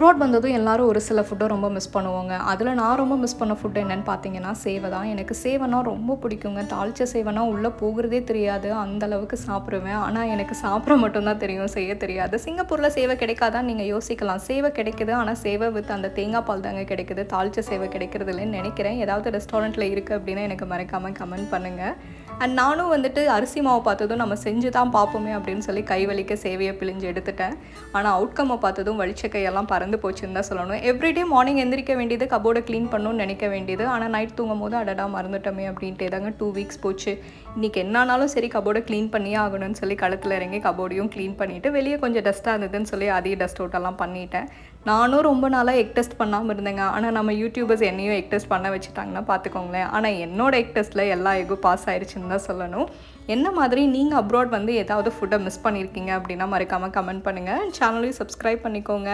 Abroad வந்ததும் எல்லாரும் ஒரு சில ஃபுட்டை ரொம்ப மிஸ் பண்ணுவாங்க. அதில் நான் ரொம்ப மிஸ் பண்ண ஃபுட் என்னன்னு பார்த்தீங்கன்னா, சேவை தான். எனக்கு சேவைனா ரொம்ப பிடிக்குங்க. தாளிச்ச சேவைனா உள்ளே போகிறதே தெரியாது. அந்த அளவுக்கு சாப்பிடுவேன். ஆனால் எனக்கு சாப்பிட மட்டும் தான் தெரியும், செய்ய தெரியாது. சிங்கப்பூரில் சேவை கிடைக்காதான்னு நீங்கள் யோசிக்கலாம். சேவை கிடைக்குது, ஆனால் சேவை வித் அந்த தேங்காய் பால் தாங்க கிடைக்குது. தாளிச்ச சேவை கிடைக்கிறது இல்லைன்னு நினைக்கிறேன். ஏதாவது ரெஸ்டாரண்ட்டில் இருக்குது அப்படின்னா எனக்கு மறக்காமல் கமெண்ட் பண்ணுங்கள். அண்ட் நானும் வந்துட்டு அரிசி மாவு பார்த்ததும் நம்ம செஞ்சு தான் பார்ப்போமே அப்படின்னு சொல்லி கை வலிக்க சேவையை பிழிஞ்சு எடுத்துட்டேன். ஆனால் அவுட்கம்மை பார்த்ததும் வலிச்ச கையெல்லாம் பறந்து போச்சுன்னு தான் சொல்லணும். எவ்ரிடே மார்னிங் எந்திரிக்க வேண்டியது, கபோர்டை க்ளீன் பண்ணணும்னு நினைக்க வேண்டியது. ஆனால் நைட் தூங்கும் போது அடடா மறந்துட்டோமே அப்படின்ட்டு தாங்க 2 வீக்ஸ் போச்சு. இன்றைக்கி என்னானாலும் சரி கபோர்டை க்ளீன் பண்ணியே ஆகணும்னு சொல்லி களத்தில் இறங்கி கபோர்டையும் க்ளீன் பண்ணிவிட்டு, வெளியே கொஞ்சம் டஸ்ட்டாக இருந்ததுன்னு சொல்லி அதையும் டஸ்ட் அவுட்டெல்லாம் பண்ணிட்டேன். நானும் ரொம்ப நாளாக எக் டெஸ்ட் பண்ணாமல் இருந்தேங்க. ஆனால் நம்ம யூடியூபர்ஸ் என்னையும் எக் டெஸ்ட் பண்ண வச்சுட்டாங்கன்னா பார்த்துக்கோங்களேன். ஆனால் என்னோட எக் டெஸ்ட்டில் எல்லா எக்கும் பாஸ் ஆயிடுச்சுன்னு தான் சொல்லணும். என்ன மாதிரி நீங்கள் அப்ராட் வந்து ஏதாவது ஃபுட்டை மிஸ் பண்ணியிருக்கீங்க அப்படின்னா மறக்காமல் கமெண்ட் பண்ணுங்கள். சேனலையும் சப்ஸ்கிரைப் பண்ணிக்கோங்க.